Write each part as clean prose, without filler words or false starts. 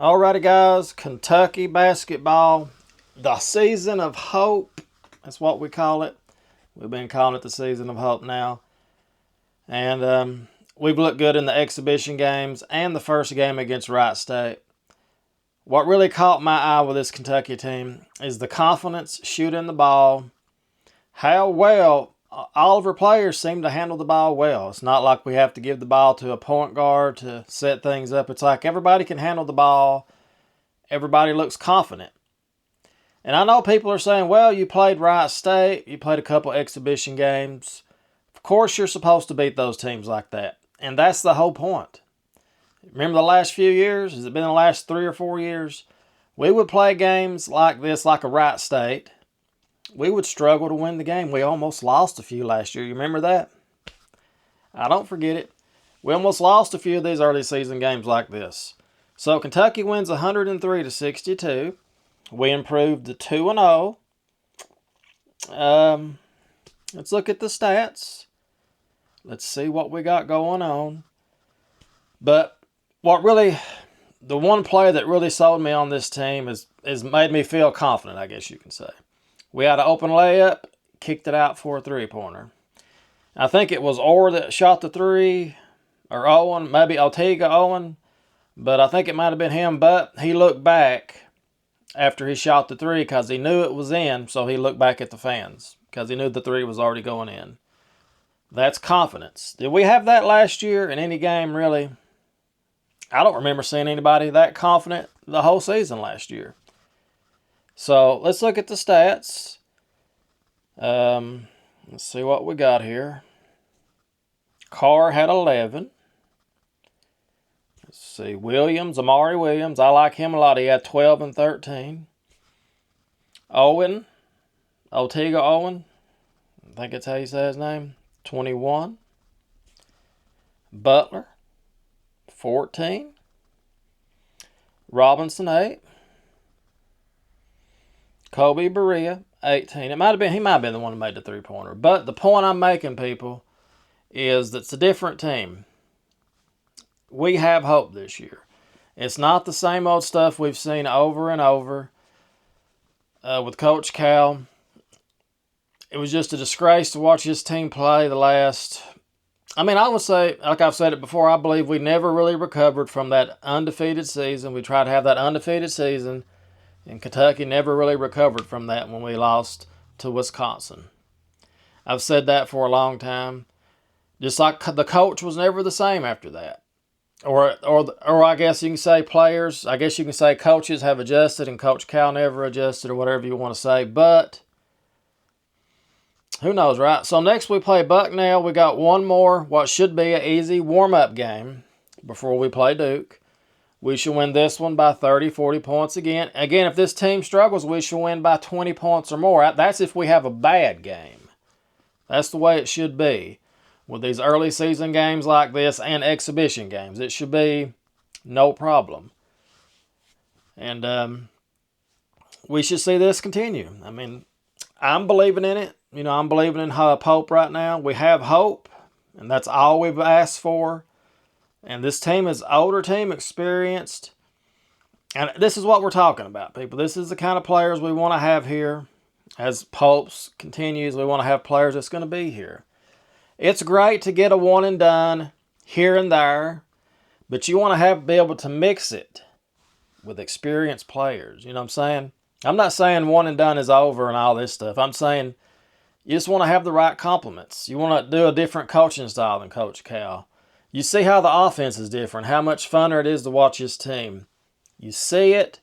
Alrighty, guys, Kentucky basketball, the season of hope. That's what we call it. We've been calling it the season of hope now. And we've looked good in the exhibition games and the first game against Wright State. What really caught my eye with this Kentucky team is the confidence shooting the ball, how well all of our players seem to handle the ball well. It's not like we have to give the ball to a point guard to set things up. It's like everybody can handle the ball. Everybody looks confident. And I know people are saying, well, you played Wright State. You played a couple exhibition games. Of course you're supposed to beat those teams like that. And that's the whole point. Remember the last few years? Has it been the last 3 or 4 years? We would play games like this, like a Wright State. We would struggle to win the game. We almost lost a few last year. You remember that? I don't forget it. We almost lost a few of these early season games like this. So Kentucky wins 103-62. We improved to 2-0. Let's look at the stats. Let's see what we got going on. But the one play that really sold me on this team is made me feel confident, I guess you can say. We had an open layup, kicked it out for a three-pointer. I think it was Orr that shot the three, or Owen, maybe Ortega Owen, but I think it might have been him. But he looked back after he shot the three because he knew it was in, so he looked back at the fans because he knew the three was already going in. That's confidence. Did we have that last year in any game, really? I don't remember seeing anybody that confident the whole season last year. So let's look at the stats. Let's see what we got here. Carr had 11. Let's see. Amari Williams. I like him a lot. He had 12 and 13. Ortega Owen. I think that's how you say his name. 21. Butler. 14. Robinson, 8. Kobe Berea, 18. He might have been the one who made the three-pointer. But the point I'm making, people, is that it's a different team. We have hope this year. It's not the same old stuff we've seen over and over with Coach Cal. It was just a disgrace to watch his team play the last... I would say, like I've said it before, I believe we never really recovered from that undefeated season. We tried to have that undefeated season, and Kentucky never really recovered from that when we lost to Wisconsin. I've said that for a long time. Just like the coach was never the same after that. Or I guess you can say players, I guess you can say coaches have adjusted and Coach Cal never adjusted, or whatever you want to say. But who knows, right? So next we play Bucknell. We got one more, what should be an easy warm-up game before we play Duke. We should win this one by 30, 40 points again. Again, if this team struggles, we should win by 20 points or more. That's if we have a bad game. That's the way it should be. With these early season games like this and exhibition games, it should be no problem. And we should see this continue. I'm believing in it. I'm believing in hope right now. We have hope, and that's all we've asked for. And this team is older team, experienced. And this is what we're talking about, people. This is the kind of players we want to have here. As Popes continues, we want to have players that's going to be here. It's great to get a one and done here and there, but you want to be able to mix it with experienced players. You know what I'm saying? I'm not saying one and done is over and all this stuff. I'm saying you just want to have the right complements. You want to do a different coaching style than Coach Cal. You see how the offense is different, how much funner it is to watch his team. You see it,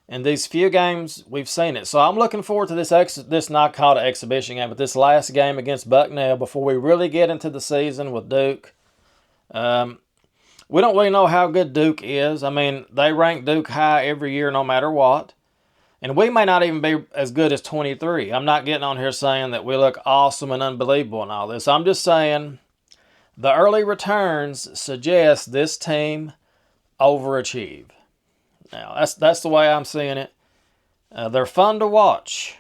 and these few games, we've seen it. So I'm looking forward to this not called an exhibition game, but this last game against Bucknell before we really get into the season with Duke. We don't really know how good Duke is. They rank Duke high every year no matter what. And we may not even be as good as 23. I'm not getting on here saying that we look awesome and unbelievable and all this. I'm just saying the early returns suggest this team overachieve. Now, that's the way I'm seeing it. They're fun to watch.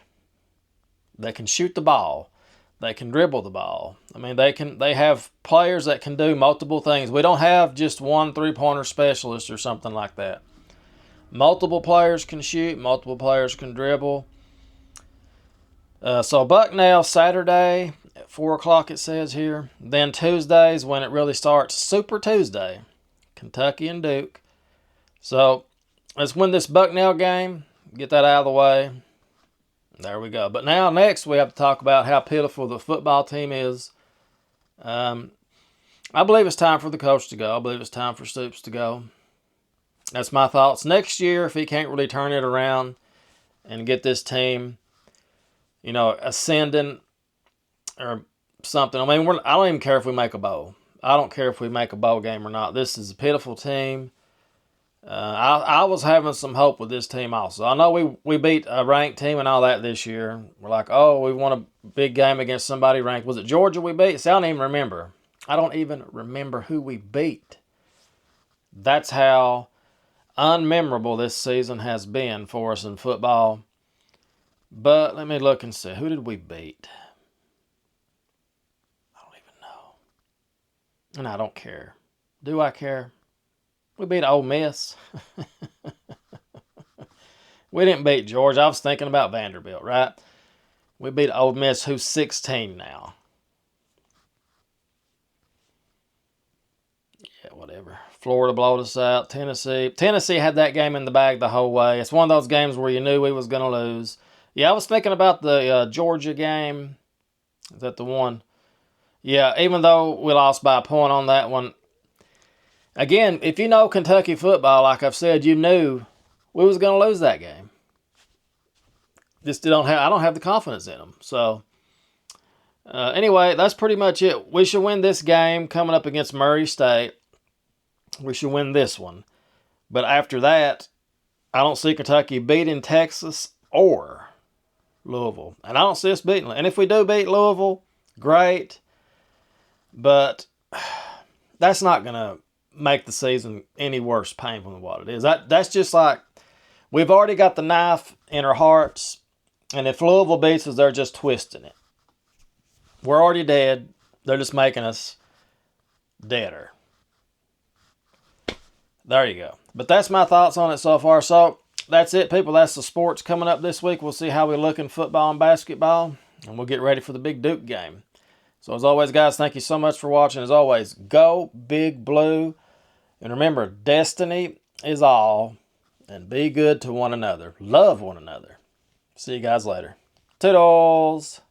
They can shoot the ball. They can dribble the ball. They have players that can do multiple things. We don't have just one three-pointer specialist or something like that. multiple players can shoot, multiple players can dribble. So Bucknell Saturday at 4 o'clock it says here. Then Tuesdays when it really starts, Super Tuesday, Kentucky and Duke. So let's win this Bucknell game, get that out of the way. There we go. But now next we have to talk about how pitiful the football team is. I believe it's time for the coach to go. I believe it's time for Stoops to go. That's my thoughts. Next year, if he can't really turn it around and get this team, ascending or something. I mean, I don't even care if we make a bowl. I don't care if we make a bowl game or not. This is a pitiful team. I was having some hope with this team also. I know we beat a ranked team and all that this year. We're like, oh, we won a big game against somebody ranked. Was it Georgia we beat? See, I don't even remember. I don't even remember who we beat. That's how unmemorable this season has been for us in football. But let me look and see. Who did we beat? I don't even know. And I don't care. Do I care? We beat Ole Miss. We didn't beat Georgia. I was thinking about Vanderbilt, right? We beat Ole Miss, who's 16 now. Yeah, whatever. Florida blowed us out. Tennessee had that game in the bag the whole way. It's one of those games where you knew we was going to lose. Yeah, I was thinking about the Georgia game. Is that the one? Yeah, even though we lost by a point on that one. Again, if you know Kentucky football, like I've said, you knew we was going to lose that game. I don't have the confidence in them. So, anyway, that's pretty much it. We should win this game coming up against Murray State. We should win this one. But after that, I don't see Kentucky beating Texas or Louisville. And I don't see us beating them. And if we do beat Louisville, great. But that's not going to make the season any worse painful than what it is. That's just like, we've already got the knife in our hearts. And if Louisville beats us, they're just twisting it. We're already dead. They're just making us deader. There you go. But that's my thoughts on it so far. So that's it, people. That's the sports coming up this week. We'll see how we look in football and basketball. And we'll get ready for the big Duke game. So as always, guys, thank you so much for watching. As always, go Big Blue. And remember, destiny is all. And be good to one another. Love one another. See you guys later. Toodles!